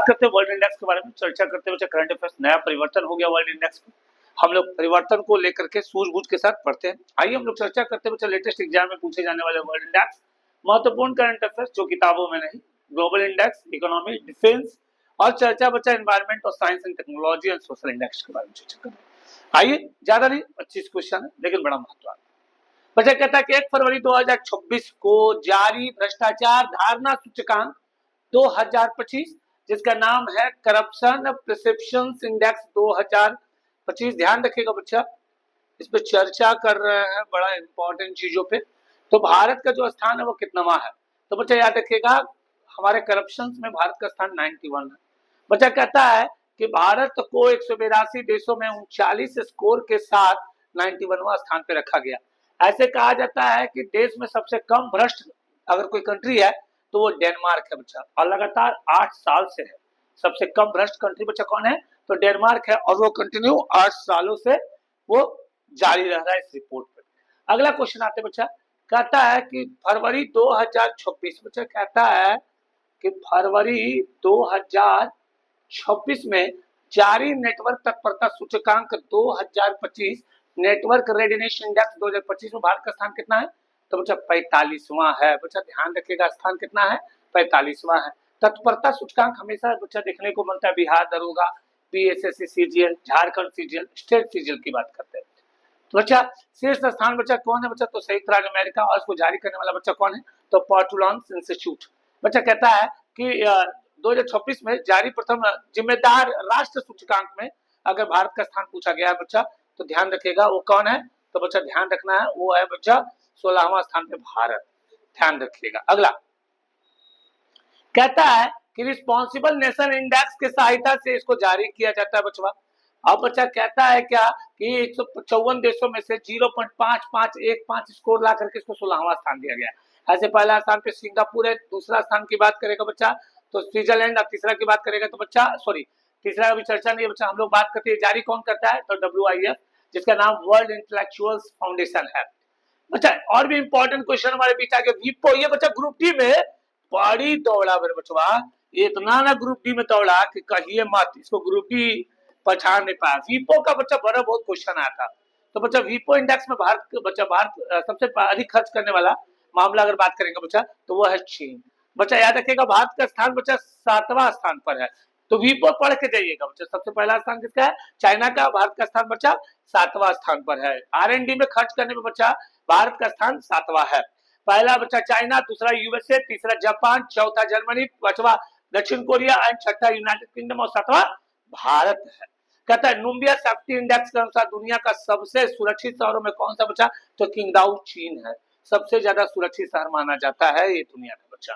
करते हैं world index के बारे में, चर्चा करते हैं बच्चा करंट अफेयर्स। नया परिवर्तन हो गया वर्ल्ड इंडेक्स में, हम लोग परिवर्तन को लेकर के सूझबूझ के साथ पढ़ते हैं। आइए हम लोग चर्चा करते हैं बच्चा लेटेस्ट एग्जाम में पूछे जाने वाले वर्ल्ड इंडेक्स, महत्वपूर्ण करंट अफेयर्स जो किताबों में नहीं, ग्लोबल इंडेक्स, इकोनॉमी, डिफेंस और चर्चा बच्चा एनवायरमेंट और science and technology and social index के बारे में चर्चा करें। आइए, ज्यादा नहीं, 25 क्वेश्चन है लेकिन बड़ा महत्व है। बच्चा कहता है कि 1 फरवरी 2026 को जारी भ्रष्टाचार धारणा सूचकांक 2025, जिसका नाम है करप्शन परसेप्शन इंडेक्स 2025, ध्यान रखिएगा बच्चा, इस पे चर्चा कर रहे हैं बड़ा इंपॉर्टेंट चीजों पे। तो भारत का जो स्थान है वो कितनावा है, तो बच्चा याद रखिएगा हमारे करप्शन में भारत का स्थान 91 है। बच्चा कहता है कि भारत को 182 देशों में 39 स्कोर के साथ 91वां स्थान पे रखा गया। ऐसे कहा जाता है कि देश में सबसे कम भ्रष्ट अगर कोई कंट्री है तो वो डेनमार्क है बच्चा, और लगातार 8 साल से है। सबसे कम भ्रष्ट कंट्री बच्चा कौन है, तो डेनमार्क है, और वो कंटिन्यू 8 सालों से वो जारी रह रहा है इस रिपोर्ट पर। अगला क्वेश्चन आते बच्चा, कहता है कि फरवरी 2026, बच्चा कहता है कि फरवरी 2026 में जारी नेटवर्क तत्परता सूचकांक 2025 नेटवर्क रेडिनेस इंडेक्स 2025 में भारत का स्थान कितना है, तो बच्चा 45वां है। बच्चा ध्यान रखिएगा स्थान कितना है, 45वां है। तत्परता सूचकांक हमेशा बच्चा देखने को मिलता है बिहार दरोगा, PSSC CGL, Jharkhand CGL, state CGL की बात करते हैं। तो बच्चा शीर्ष स्थान बच्चा कौन है बच्चा, तो संयुक्त राज्य अमेरिका, और इसको जारी करने वाला बच्चा कौन है, तो पर्टुलान्स इंस्टीट्यूट। बच्चा कहता है कि 2026 में जारी प्रथम जिम्मेदार राष्ट्र सूचकांक में अगर भारत का स्थान पूछा गया है बच्चा, तो ध्यान रखिएगा वो कौन है, तो बच्चा ध्यान रखना है वो है बच्चा 16वां स्थान पे भारत, ध्यान रखिएगा। अगला कहता है कि रिस्पॉन्सिबल नेशन इंडेक्स की सहायता से इसको जारी किया जाता है बच्चा। अब बच्चा कहता है क्या कि 154 देशों में से 0.5515 स्कोर ला करके इसको 16वां स्थान दिया गया। ऐसे पहला स्थान पे सिंगापुर है, दूसरा स्थान की बात करेगा बच्चा तो स्विट्जरलैंड, और तीसरा की बात करेगा तो बच्चा तीसरा अभी चर्चा नहीं है बच्चा, हम लोग बात करते हैं जारी कौन करता है, तो WIF, जिसका नाम वर्ल्ड इंटेलेक्चुअल्स फाउंडेशन है। बच्चा और भी इंपॉर्टेंट क्वेश्चन हमारे बीच आगे, विपो, ये बच्चा ग्रुप डी में बड़ी दौड़ा मेरे बच्चा, इतना ना ग्रुप डी में दौड़ा कि कहिए मत, इसको ग्रुप डी पहचान नहीं पाया। विपो का बच्चा बड़ा बहुत क्वेश्चन आया था, तो बच्चा विपो इंडेक्स में भारत सबसे अधिक खर्च करने वाला मामला अगर बात करेंगे बच्चा तो वो है चीन। बच्चा याद रखिएगा भारत का स्थान बच्चा 7वां स्थान पर है, तो विपो पढ़ के जाइएगा बच्चा। सबसे पहला स्थान किसका है, चाइना का, भारत का स्थान बच्चा 7वां स्थान पर है। R&D में खर्च करने में बच्चा भारत का स्थान 7वां है। पहला बच्चा चाइना, दूसरा USA, तीसरा जापान, चौथा जर्मनी, पांचवा दक्षिण कोरिया एंड छठा यूनाइटेड किंगडम और सातवां भारत है। कहता है नुम्बिया सेफ्टी इंडेक्स के अनुसार दुनिया का सबसे सुरक्षित शहरों में कौन सा बच्चा, तो किंगदाओ चीन है, सबसे ज्यादा सुरक्षित शहर माना जाता है ये दुनिया का बच्चा।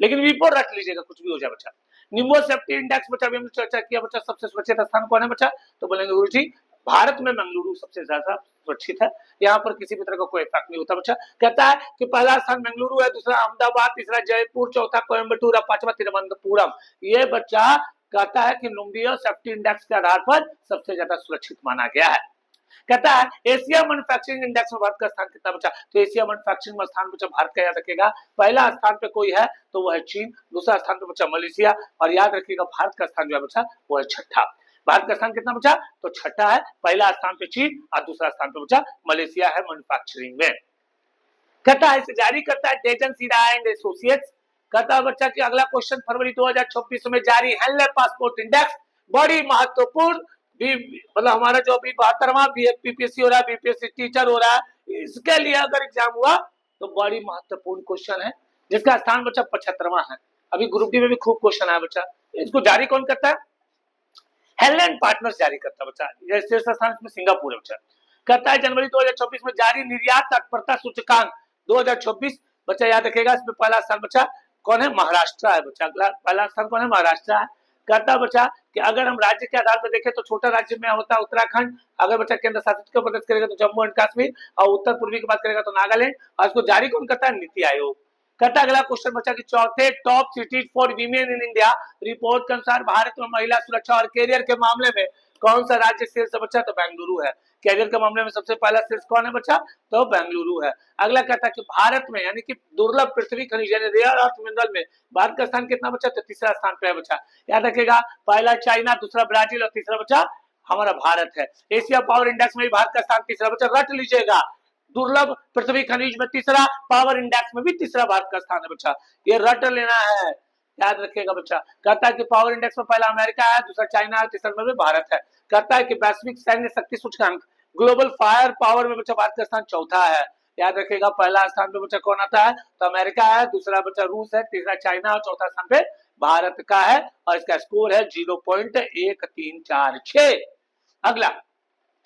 लेकिन विपो रख लीजिएगा कुछ भी हो जाए बच्चा। निम्बो सेफ्टी इंडेक्स बच्चा भी हमने चर्चा किया बच्चा, सबसे सुरक्षित स्थान कौन है बच्चा, तो बोलेंगे गुरु जी भारत में मंगलुरु सबसे ज्यादा सुरक्षित है, यहाँ पर किसी भी तरह का कोई इफेक्ट नहीं होता बच्चा। कहता है कि पहला स्थान मंगलुरु है, दूसरा अहमदाबाद, तीसरा जयपुर, चौथा कोयम्बटूर और पांचवा तिरुवनंतपुरम। ये बच्चा कहता है कि नुम्बिया सेफ्टी इंडेक्स के आधार पर सबसे ज्यादा सुरक्षित माना गया है। कहता है एशिया मैन्युफैक्चरिंग इंडेक्स में भारत का स्थान कितना बचा, तो एशिया मैन्युफैक्चरिंग में स्थान बचा भारत का, याद रखिएगा पहला स्थान पे कोई है तो वो है चीन, दूसरा स्थान पे बचा मलेशिया, और याद रखिएगा भारत का स्थान जो है बचा वो है छठा। भारत का स्थान कितना बचा, तो छठा है, पहला स्थान पे चीन और दूसरा स्थान पे बचा मलेशिया है मैन्युफैक्चरिंग में। कहता है इसे जारी करता है डेजन सीडा एंड एसोसिएट्स। कहता है बच्चा कि अगला क्वेश्चन फरवरी 2026 में जारी हेल्ले पासपोर्ट इंडेक्स, बड़ी महत्वपूर्ण, मतलब हमारा जो अभी 72वां PPSC हो रहा है, BPSC टीचर हो रहा है, इसके लिए अगर एग्जाम हुआ तो बड़ी महत्वपूर्ण क्वेश्चन है, जिसका स्थान बच्चा 75वां है। अभी ग्रुप डी में भी खूब क्वेश्चन आया बच्चा, इसको जारी कौन करता है, हेलन पार्टनर्स जारी करता है बच्चा। शीर्ष स्थान इसमें सिंगापुर है बच्चा। कहता है जनवरी 2024 में जारी निर्यात तत्परता सूचकांक 2024, बच्चा याद रखेगा इसमें पहला स्थान बच्चा कौन है, महाराष्ट्र है बच्चा। पहला स्थान कौन है, महाराष्ट्र है। कहता है बच्चा कि अगर हम राज्य के आधार पर देखें तो छोटा राज्य में होता है उत्तराखंड, अगर बच्चा केंद्र शासित प्रदेश करेगा तो जम्मू एंड कश्मीर, और उत्तर पूर्वी की बात करेगा तो नागालैंड, और इसको जारी कौन करता है, नीति आयोग। कहता अगला क्वेश्चन बच्चा कि चौथे top cities for women in India report के अनुसार भारत में महिला सुरक्षा और कैरियर के मामले में कौन सा राज्य शीर्ष है बच्चा? तो बेंगलुरु है। कैरियर के मामले में सबसे पहला शीर्ष कौन है बच्चा? तो बेंगलुरु है। अगला कहता है कि भारत में यानी कि दुर्लभ पृथ्वी खनिज यानी रेयर अर्थ मिनरल में भारत का स्थान कितना बच्चा? तो तीसरा स्थान पे है बच्चा। याद रखेगा, पहला चाइना, दूसरा ब्राजील और तीसरा बच्चा हमारा भारत है। एशिया पावर इंडेक्स में भी भारत का स्थान तीसरा बच्चा, रट लीजिएगा। दुर्लभ पृथ्वी खनिज में तीसरा, पावर इंडेक्स में भी तीसरा भारत का स्थान है बच्चा, ये रट लेना है, याद रखिएगा बच्चा। कहता है कि पावर इंडेक्स में पहला अमेरिका है, दूसरा चाइना है, तीसरा में भी भारत है। कहता है कि वैश्विक सैन्य शक्ति सूचकांक ग्लोबल फायर पावर में बच्चा भारत का स्थान चौथा है। याद रखिएगा, पहला स्थान पे बच्चा कौन आता है? तो अमेरिका है, दूसरा बच्चा रूस है, तीसरा चाइना और चौथा स्थान पे भारत का है और इसका स्कोर है 0.1346। अगला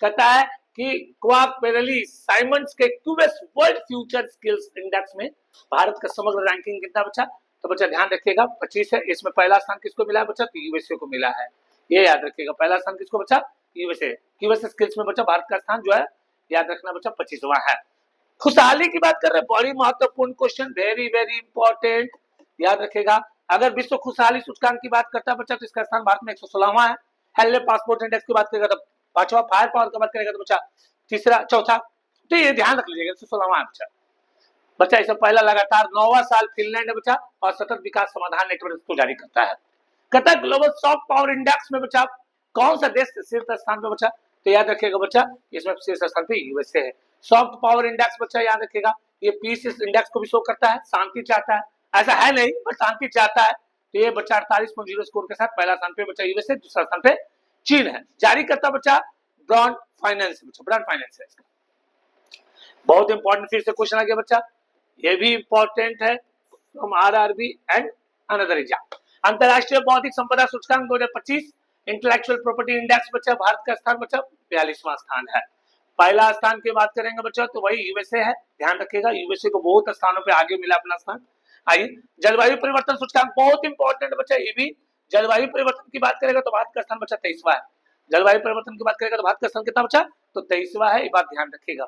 कहता है कि क्वाक पेरेली साइमंड्स के QS world future skills index में भारत का समग्र रैंकिंग कितना बच्चा? तो बच्चा ध्यान रखिएगा 25 है। इसमें पहला स्थान किसको मिला है बच्चा? तो यूएसए को मिला है, ये याद रखिएगा। पहला स्थान किसको बच्चा? यूएसए। यूएसए स्किल्स में बच्चा भारत का स्थान जो है याद रखना बच्चा 25वां है। खुशहाली की बात कर रहे हैं, बड़ी महत्वपूर्ण क्वेश्चन, वेरी वेरी इंपॉर्टेंट, याद रखेगा। अगर विश्व खुशहाली सूचकांक की बात करता है बच्चा तो इसका स्थान भारत में 116वां है। हेल्ले पासपोर्ट इंडेक्स की बात करेगा तो पांचवा, फायर पावर की बात करेगा तो बच्चा तीसरा, चौथा, तो ये ध्यान रख लीजिएगा 116वां है बच्चा। बच्चा इसे पहला लगातार 9वां साल फिनलैंड है बच्चा और सतत विकास समाधान नेटवर्क को जारी करता है। कहता है ग्लोबल सॉफ्ट पावर इंडेक्स में बच्चा कौन सा देश शीर्ष स्थान पे बच्चा? तो याद रखिएगा बच्चा, इसमें शीर्ष स्थान पे यूएसए है। सॉफ्ट पावर इंडेक्स बच्चा याद रखिएगा, ये पीस इंडेक्स को भी शो करता है, शांति चाहता है, ऐसा है नहीं पर शांति चाहता है। तो ये बच्चा 48.0 स्कोर के साथ पहला स्थान पे बच्चा यूएसए, दूसरा स्थान पे चीन है। जारी करता बच्चा ब्रॉन्ड फाइनेंस बच्चा, ब्रॉन्ड फाइनेंस है इसका। बहुत इंपॉर्टेंट फिर से क्वेश्चन आ गया बच्चा, ये भी इंपॉर्टेंट है from RRB and another exam. अंतरराष्ट्रीय बौद्धिक संपदा सूचकांक 2025 इंटेलेक्चुअल प्रॉपर्टी इंडेक्स बच्चा भारत का स्थान बच्चा 42वां स्थान है। पहला स्थान की बात करेंगे बच्चा तो वही यूएसए है, ध्यान रखिएगा, यूएसए को बहुत स्थानों पे आगे मिला अपना स्थान। आइए जलवायु परिवर्तन सूचकांक बहुत इंपॉर्टेंट बच्चा, ये भी जलवायु परिवर्तन की बात करेगा तो भारत का स्थान बच्चा 23वां है। जलवायु परिवर्तन की बात करेगा तो भारत का स्थान कितना बच्चा? तो 23वां है, ये बात ध्यान रखिएगा।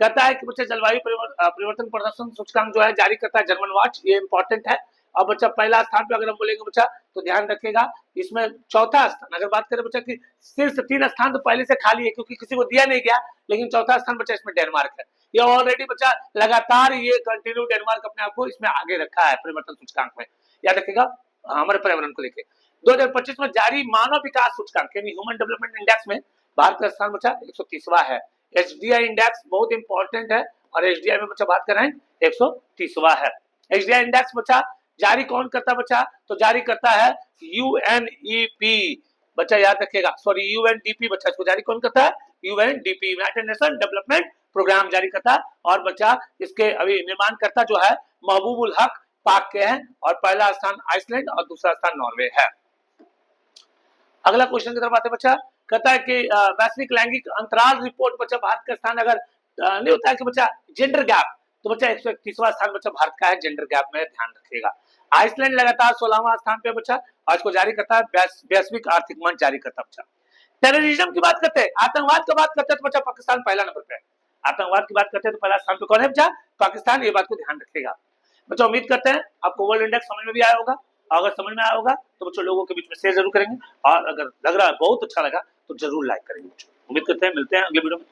कहता है कि बच्चा जलवायु परिवर्तन प्रदर्शन सूचकांक जो है जारी करता है जर्मन वॉच, ये इंपॉर्टेंट है। और बच्चा पहला स्थान पे अगर हम बोलेंगे बच्चा तो ध्यान रखिएगा, इसमें चौथा स्थान अगर बात करें बच्चा कि शीर्ष 3 स्थान तो पहले से खाली है क्योंकि किसी को दिया नहीं गया, लेकिन चौथा स्थान बच्चा इसमें डेनमार्क है। ये ऑलरेडी बच्चा लगातार ये कंटिन्यू डेनमार्क अपने आप को इसमें आगे रखा है परिवर्तन सूचकांक में, याद रखिएगा हमारे पर्यावरण को लेकर। 2025 में जारी मानव विकास सूचकांक यानी ह्यूमन डेवलपमेंट इंडेक्स में भारत का स्थान बच्चा 130वां है। एचडीआई इंडेक्स बहुत इंपॉर्टेंट है और एचडीआई में बच्चा बात कर रहे हैं 130वां है। एचडीआई इंडेक्स बच्चा जारी कौन करता बच्चा? तो जारी करता है यूएनईपी बच्चा, याद रखिएगा, सॉरी यूएनडीपी बच्चा, इसको जारी कौन करता है? UNDP, United Nation Development Programme जारी करता है। और बच्चा इसके अभी निर्माण करता जो है महबूबुल हक पाक के हैं और पहला स्थान आइसलैंड और दूसरा स्थान नॉर्वे है। अगला क्वेश्चन की तरफ आते बच्चा, कहता है कि वैश्विक लैंगिक अंतराल रिपोर्ट बच्चा भारत का स्थान अगर नहीं होता है कि बच्चा जेंडर गैप, तो बच्चा 131वां स्थान बच्चा भारत का है जेंडर गैप में, ध्यान रखिएगा। आइसलैंड लगातार 16वां स्थान पे बच्चा और इसको जारी करता है वैश्विक आर्थिक मंच जारी करता है बच्चा। टेररिज्म की बात करते हैं, आतंकवाद की बात करते हैं तो बच्चा पाकिस्तान पहला नंबर पे है। आतंकवाद की बात करते हैं तो पहला स्थान पे कौन है बच्चा? पाकिस्तान, ये बात को ध्यान रखिएगा बच्चा। उम्मीद करते हैं आपको वर्ल्ड इंडेक्स समझ में भी आया होगा, अगर समझ में आया होगा तो बच्चों लोगों के बीच में शेयर जरूर करेंगे और अगर लग रहा है बहुत अच्छा लगा तो जरूर लाइक करेंगे बच्चों। उम्मीद करते हैं मिलते हैं अगले वीडियो में।